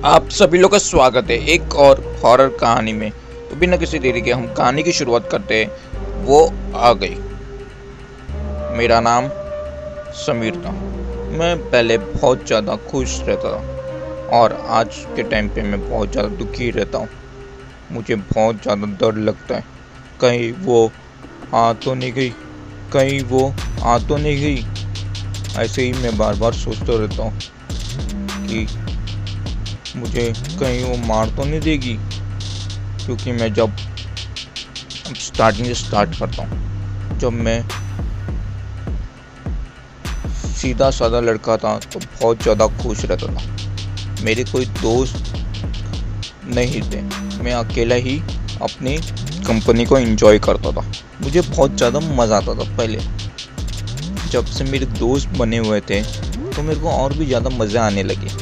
आप सभी लोग का स्वागत है एक और हॉरर कहानी में। तो बिना किसी देरी के हम कहानी की शुरुआत करते हैं। वो आ गई। मेरा नाम समीर था। मैं पहले बहुत ज़्यादा खुश रहता था और आज के टाइम पे मैं बहुत ज़्यादा दुखी रहता हूँ। मुझे बहुत ज़्यादा डर लगता है, कहीं वो आ तो नहीं गई, कहीं वो आ तो नहीं गई। ऐसे ही मैं बार बार सोचता रहता हूँ कि मुझे कहीं वो मार तो नहीं देगी, क्योंकि मैं जब स्टार्टिंग से स्टार्ट करता हूँ, जब मैं सीधा साधा लड़का था तो बहुत ज़्यादा खुश रहता था। मेरे कोई दोस्त नहीं थे, मैं अकेला ही अपनी कंपनी को एंजॉय करता था। मुझे बहुत ज़्यादा मज़ा आता था। पहले जब से मेरे दोस्त बने हुए थे तो मेरे को और भी ज़्यादा मज़े आने लगे।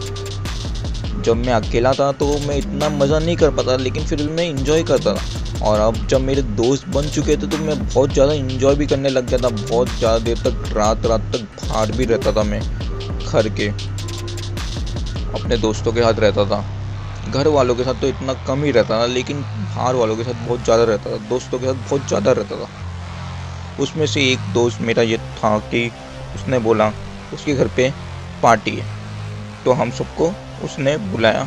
जब मैं अकेला था तो मैं इतना मज़ा नहीं कर पाता, लेकिन फिर भी मैं इंजॉय करता था। और अब जब मेरे दोस्त बन चुके थे तो मैं बहुत ज़्यादा इंजॉय भी करने लग गया था। बहुत ज़्यादा देर तक रात तक बाहर भी रहता था। मैं घर के अपने दोस्तों के साथ रहता था। घर वालों के साथ तो इतना कम ही रहता था, लेकिन बाहर वालों के साथ बहुत ज़्यादा रहता था। दोस्तों के साथ बहुत ज़्यादा रहता था। उसमें से एक दोस्त मेरा ये था कि उसने बोला उसके घर पे पार्टी है, तो हम सबको उसने बुलाया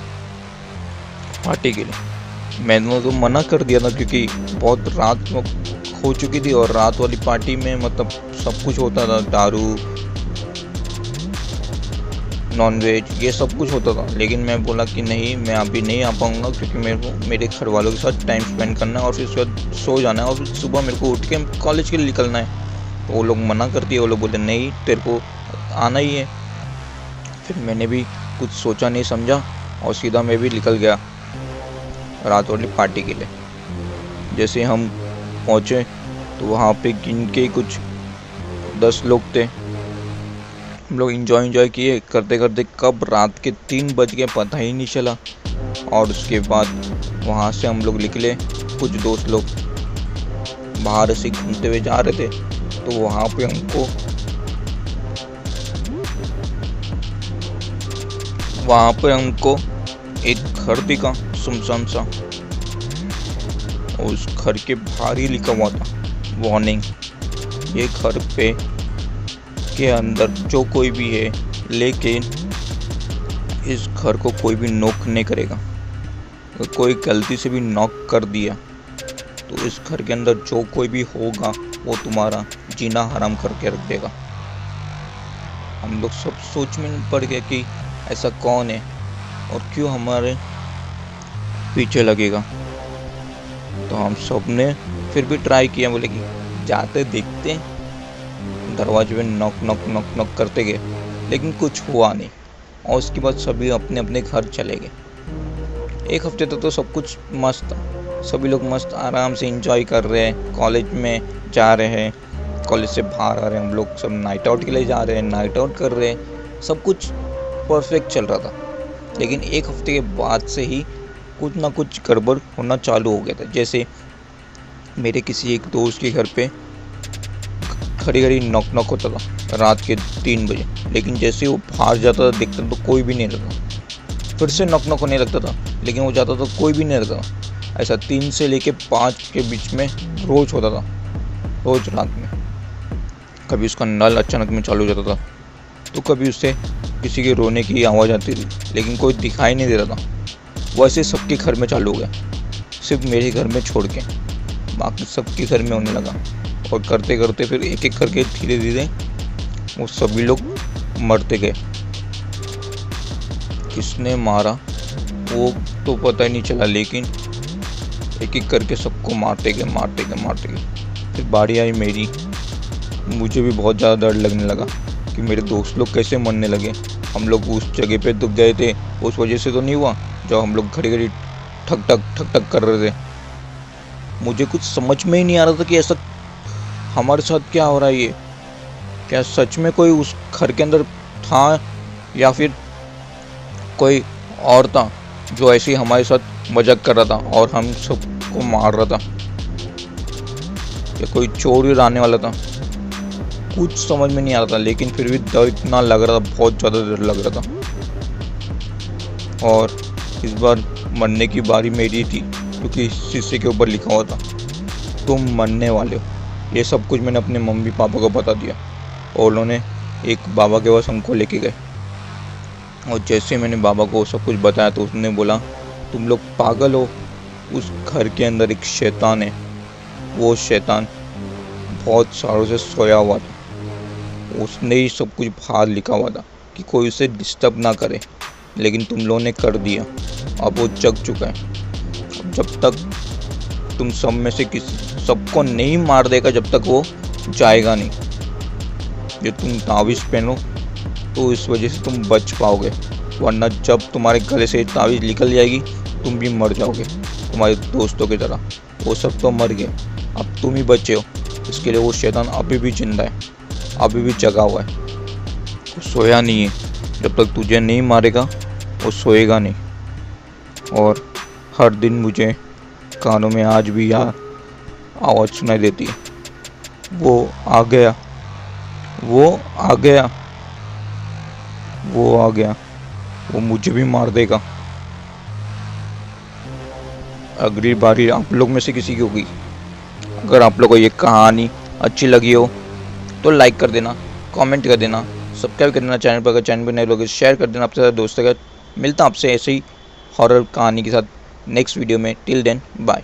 पार्टी के लिए। मैंने तो मना कर दिया था, क्योंकि बहुत रात हो चुकी थी और रात वाली पार्टी में मतलब सब कुछ होता था, दारू, नॉनवेज, ये सब कुछ होता था। लेकिन मैं बोला कि नहीं, मैं अभी नहीं आ पाऊँगा, क्योंकि मेरे को मेरे घर वालों के साथ टाइम स्पेंड करना है और फिर उसके बाद सो जाना है और फिर सुबह मेरे को उठ के कॉलेज के लिए निकलना है। तो वो लोग मना कर दिए। वो लोग बोले नहीं, तेरे को आना ही है। फिर मैंने भी कुछ सोचा नहीं समझा और सीधा मैं भी निकल गया रात वाली पार्टी के लिए। जैसे हम पहुँचे तो वहाँ पे गिन के कुछ 10 लोग थे। हम लोग इंजॉय किए करते करते कब रात के 3 बज गए पता ही नहीं चला। और उसके बाद वहाँ से हम लोग निकले। कुछ दोस्त लोग बाहर से घूमते हुए जा रहे थे, तो वहाँ पे हमको एक घर दिखा, सुनसान सा। और उस घर के बाहर ही लिखा हुआ था वार्निंग, ये घर पे के अंदर जो कोई भी है, लेकिन इस घर को कोई भी नॉक नहीं करेगा। अगर कोई गलती से भी नॉक कर दिया तो इस घर के अंदर जो कोई भी होगा वो तुम्हारा जीना हराम करके रख देगा। हम लोग सब सोच में पड़ गए कि ऐसा कौन है और क्यों हमारे पीछे लगेगा। तो हम सब ने फिर भी ट्राई किया, बोले कि जाते देखते। दरवाजे में नॉक करते गए, लेकिन कुछ हुआ नहीं। और उसके बाद सभी अपने अपने घर चले गए। एक हफ्ते तक तो सब कुछ मस्त था। सभी लोग मस्त आराम से एंजॉय कर रहे हैं, कॉलेज में जा रहे हैं, कॉलेज से बाहर आ रहे हैं। हम लोग सब नाइट आउट के लिए जा रहे हैं, नाइट आउट कर रहे हैं। सब कुछ परफेक्ट चल रहा था। लेकिन एक हफ्ते के बाद से ही कुछ ना कुछ गड़बड़ होना चालू हो गया था। जैसे मेरे किसी एक दोस्त के घर पे घड़ी नॉक होता था रात के 3 बजे, लेकिन जैसे वो बाहर जाता था देखता तो कोई भी नहीं रहता। फिर से नॉक होने लगता था, लेकिन वो जाता तो कोई भी नहीं रहता। ऐसा 3 से लेके 5 के बीच में रोज होता था। रोज रात में कभी उसका नल अचानक में चालू हो जाता था, तो कभी उससे किसी के रोने की आवाज़ आती थी, लेकिन कोई दिखाई नहीं दे रहा था। वैसे सबके घर में चालू हो गया, सिर्फ मेरे घर में छोड़ के बाकी सबके घर में होने लगा। और करते करते फिर एक एक करके धीरे धीरे वो सभी लोग मरते गए। किसने मारा वो तो पता ही नहीं चला, लेकिन एक एक करके सबको मारते गए। फिर बारी आई मेरी। मुझे भी बहुत ज़्यादा डर लगने लगा कि मेरे दोस्त लोग कैसे मरने लगे। हम लोग उस जगह पे दुख गए थे, उस वजह से तो नहीं हुआ जब हम लोग घड़ी ठक ठक कर रहे थे। मुझे कुछ समझ में ही नहीं आ रहा था कि ऐसा हमारे साथ क्या हो रहा है। ये क्या सच में कोई उस घर के अंदर था, या फिर कोई और था जो ऐसे ही हमारे साथ मजाक कर रहा था और हम सबको मार रहा था, या कोई चोर ही आने वाला था। कुछ समझ में नहीं आ रहा था, लेकिन फिर भी डर इतना लग रहा था, बहुत ज़्यादा डर लग रहा था। और इस बार मरने की बारी मेरी थी, क्योंकि शीशे के ऊपर लिखा हुआ था तुम मरने वाले हो। ये सब कुछ मैंने अपने मम्मी पापा को बता दिया और उन्होंने एक बाबा के पास हमको लेके गए। और जैसे मैंने बाबा को सब कुछ बताया तो उसने बोला तुम लोग पागल हो, उस घर के अंदर एक शैतान है। वो शैतान बहुत सालों से सोया हुआ था, उसने ही सब कुछ बाहर लिखा हुआ था कि कोई उसे डिस्टर्ब ना करे, लेकिन तुम लोगों ने कर दिया। अब वो जग चुका है। जब तक तुम सब में से किसी सबको नहीं मार देगा जब तक वो जाएगा नहीं। जो तुम तावीज़ पहनो तो इस वजह से तुम बच पाओगे, वरना जब तुम्हारे गले से तावीज़ निकल जाएगी तुम भी मर जाओगे तुम्हारे दोस्तों की तरह। वो सब तो मर गए, अब तुम ही बचे हो। इसके लिए वो शैतान अभी भी जिंदा है, अभी भी जगा हुआ है, वो सोया नहीं है। जब तक तुझे नहीं मारेगा वो सोएगा नहीं। और हर दिन मुझे कानों में आज भी यार आवाज़ सुनाई देती है, वो आ गया, वो आ गया, वो आ गया, वो मुझे भी मार देगा। अगली बारी आप लोग में से किसी की होगी। अगर आप लोग को ये कहानी अच्छी लगी हो तो लाइक कर देना, कमेंट कर देना, सब्सक्राइब कर देना चैनल पर। अगर चैनल पर नए लोग शेयर कर देना आपके साथ दोस्तों के साथ। मिलता हूं आपसे ऐसे ही हॉरर कहानी के साथ नेक्स्ट वीडियो में। Till then bye.